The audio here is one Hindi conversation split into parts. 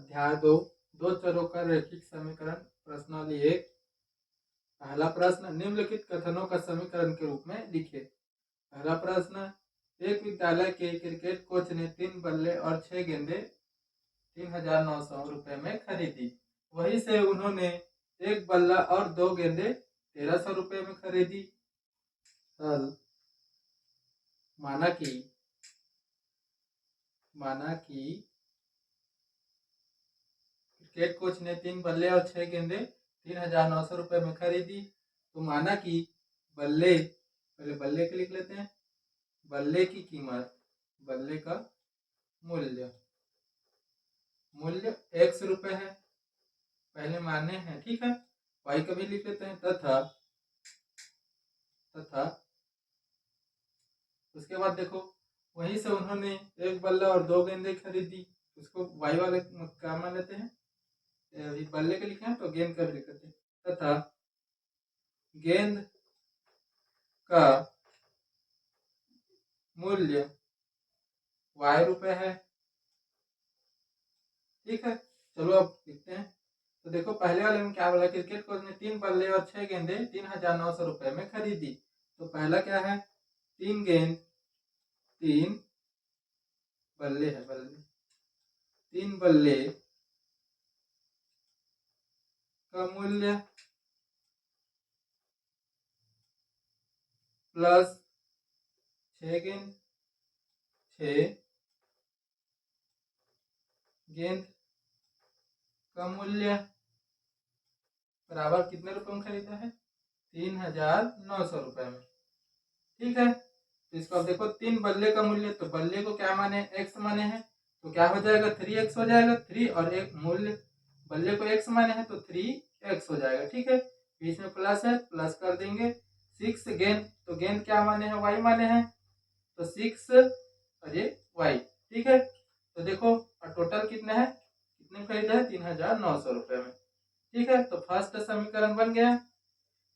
अध्याय 2 दो चरों का रैखिक समीकरण प्रश्नावली 1। पहला प्रश्न निम्नलिखित कथनों का समीकरण के रूप में लिखिए। पहला प्रश्न, एक विद्यालय के क्रिकेट कोच ने 3 बल्ले और 6 गेंदें 3,900 रुपए में खरीदी। वहीं से उन्होंने एक बल्ला और 2 गेंदें 1,300 रुपए में खरीदी। हल, माना कि क्रिकेट कोच ने 3 बल्ले और 6 गेंदें 3,900 रुपए में खरीदी। तो माना कि बल्ले, पहले बल्ले के लिख लेते हैं। बल्ले की कीमत, बल्ले का मूल्य x रुपए है, पहले माने हैं, ठीक है। y का भी लिख लेते हैं। तथा उसके बाद देखो, वहीं से उन्होंने एक बल्ला और 2 गेंदें खरीदी। उसको y वाले क्या मान लेते हैं, बल्ले के लिखे हैं तो गेंद का भी लिख लेते हैं। तथा गेंद का मूल्य y रुपए है, ठीक है। चलो अब लिखते हैं। तो देखो, पहले वाले में क्या बोला, क्रिकेट कोच ने 3 बल्ले और 6 गेंदें 3,900 रुपए में खरीदी। तो पहला क्या है, 3 गेंद, 3 बल्ले है, 3 बल्ले का मूल्य प्लस 6 गेंद, 6 गेंद का मूल्य बराबर कितने रुपए में खरीदा है, 3,900 रुपए में, ठीक है। तो इसको अब देखो, 3 बल्ले का मूल्य, तो बल्ले को क्या माने, x माने हैं, तो क्या हो जाएगा, 3x हो जाएगा। 3 और एक मूल्य, बल्ले को x माने हैं तो 3x हो जाएगा, ठीक है। बीच में प्लस है, प्लस कर देंगे। 6 गेंद, तो गेंद क्या माने हैं, y माने हैं, तो 6 और ये y, ठीक है। तो देखो, और टोटल कितने हैं, कितने खरीदा है, 3,900 रुपए में, ठीक है। तो फर्स्ट समीकरण बन गया,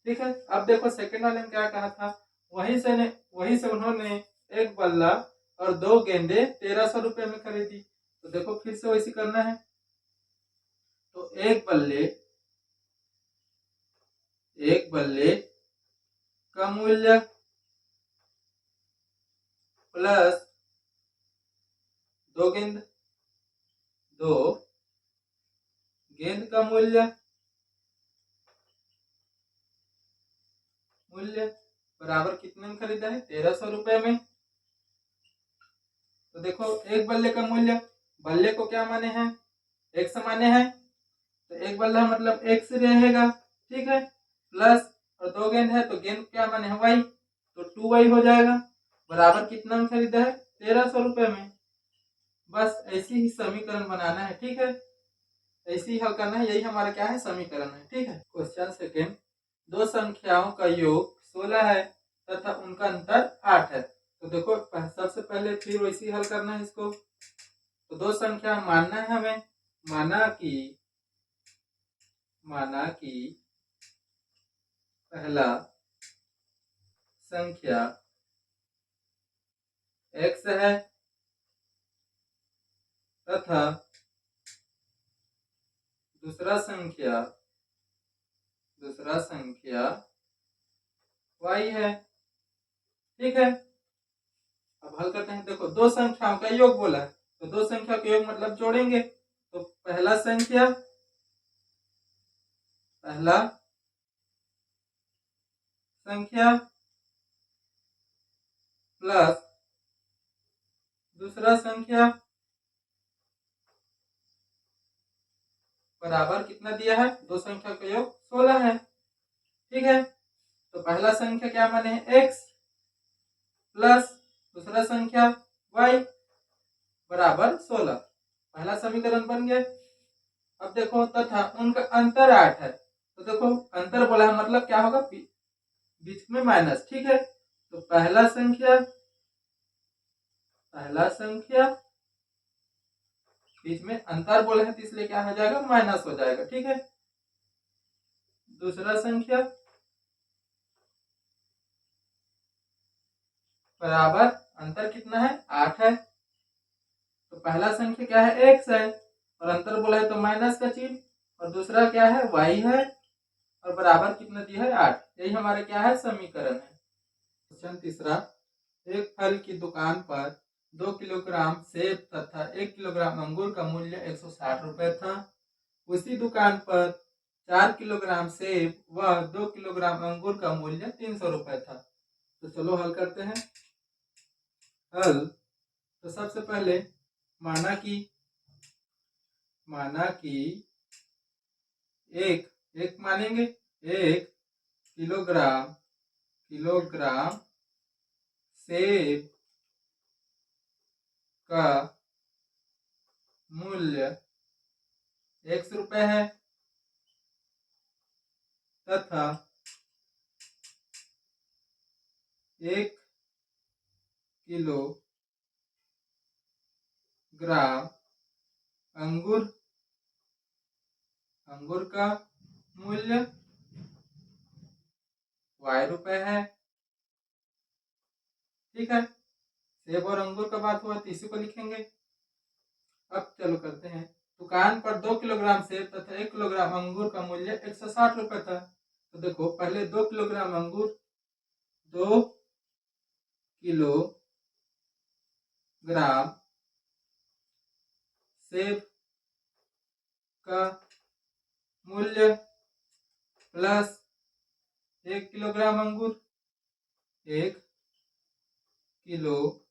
ठीक है। अब देखो सेकंड वाले में क्या कहा था, वहीं से उन्होंने एक बल्ला और 2 गेंदे 1,300 रुपए में खरीदी। तो देखो फिर से वैसे करना है। तो एक बल्ले का मूल्य प्लस 2 गेंद का मूल्य बराबर कितने में खरीदा है, 1,300 रुपए में। तो देखो, एक बल्ले का मूल्य, बल्ले को क्या माने हैं, x माने हैं, तो एक बल्ला मतलब x रहेगा, ठीक है। प्लस और 2 गेंद है, तो गेंद क्या माने हैं, y, तो 2y हो जाएगा। बराबर कितना में खरीदा है, 1,300 रुपए में। बस ऐसी ही समीकरण बनाना है, ठीक है। ऐसे ही हल करना है, यही हमारा क्या है, समीकरण है, ठीक है। क्वेश्चन सेकेंड, दो संख्याओं का योग 16 है तथा उनका अंतर 8 है। तो देखो, सबसे पहले फिर वैसे ही हल करना है इसको। तो दो संख्या मानना है हमें। माना कि पहला संख्या x है तथा दूसरा संख्या y है, ठीक है। अब हल करते हैं। देखो, दो संख्याओं का योग बोला है, तो दो संख्या का योग मतलब जोड़ेंगे। तो पहला संख्या प्लस दूसरा संख्या बराबर कितना दिया है, दो संख्या का योग 16 है, ठीक है। तो पहला संख्या क्या माने हैं, x प्लस दूसरा संख्या y बराबर 16। पहला समीकरण बन गया। अब देखो, तथा उनका अंतर 8 है। तो देखो, अंतर बोला है मतलब क्या होगा, बीच में माइनस, ठीक है। तो पहला संख्या बीच में अंतर बोला है, तो इसलिए क्या हो जाएगा, माइनस हो जाएगा, ठीक है। दूसरा संख्या बराबर, अंतर कितना है, 8 है। तो पहला संख्या क्या है, x है, और अंतर बोला है तो माइनस का चिन्ह, और दूसरा क्या है y है, और बराबर कितना दिया है 8। यही हमारे क्या है समीकरण है। क्वेश्चन तीसरा, एक फल की दुकान पर 2 किलोग्राम सेब तथा 1 किलोग्राम अंगूर का मूल्य 160 रुपए था। उसी दुकान पर 4 किलोग्राम सेब व 2 किलोग्राम अंगूर का मूल्य 300 रुपए था। तो चलो हल करते हैं। हल, तो सबसे पहले माना कि एक मानेंगे 1 किलोग्राम सेब का मूल्य 100 रुपए है तथा 1 किलोग्राम अंगूर का मूल्य y रुपए है। ठीक है, सेब और अंगूर का बात हुआ तो इसी को लिखेंगे। अब चलो करते हैं। दुकान पर 2 किलोग्राम सेब तथा 1 किलोग्राम अंगूर का मूल्य 160 रुपए था। तो देखो पहले 2 किलोग्राम अंगूर, 2 किलोग्राम सेब का मूल्य प्लस 1 किलोग्राम अंगूर, 1 किलोग्राम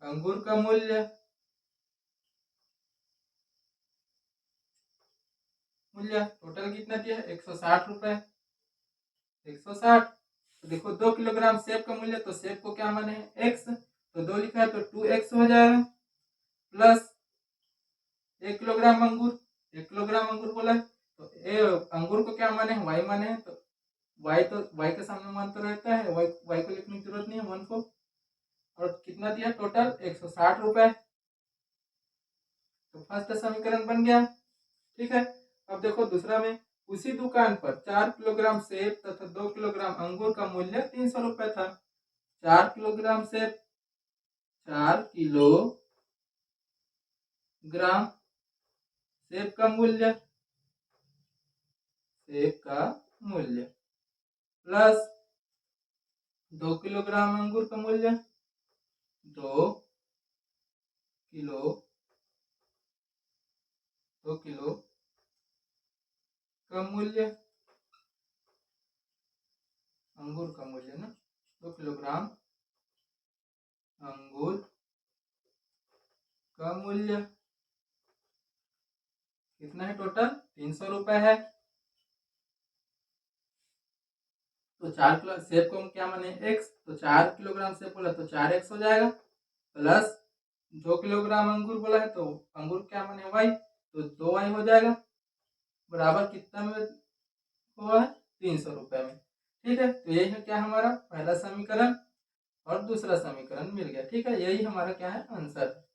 अंगूर का मूल्य टोटल कितना दिया 160 रुपए। 160, तो देखो 2 किलोग्राम सेब का मूल्य, तो सेब को क्या माने x, तो 2 लिखा है तो 2x हो जाएगा, प्लस 1 किलोग्राम अंगूर, 1 किलोग्राम अंगूर बोला है तो अंगूर को क्या माने y माने, तो y के सामने मान तो रहता है, y को लिखने की जरूरत नहीं है 1 को, और कितना दिया टोटल 160 रुपए। तो फर्स्ट समीकरण बन गया। ठीक है, अब देखो दूसरा में, उसी दुकान पर 4 किलोग्राम सेब तथा 2 किलोग्राम अंगूर का मूल्य 300 रुपए था। 4 किलोग्राम सेब, 4 किलोग्राम सेब का मूल्य प्लस 2 किलोग्राम अंगूर का मूल्य, 2 किलो का मूल्य, अंगूर का मूल्य ना, 2 किलोग्राम अंगूर का मूल्य कितना है टोटल 300 रुपए है। तो 4 किलो सेब को हम क्या माने x, तो 4 किलोग्राम सेब बोला तो 4x हो जाएगा, प्लस 2 किलोग्राम अंगूर बोला है तो अंगूर क्या माने y, तो 2y हो जाएगा, बराबर कितना में हुआ है 300 रुपए में। ठीक है, तो यही है क्या हमारा पहला समीकरण और दूसरा समीकरण मिल गया। ठीक है, यही हमारा क्या है आंसर।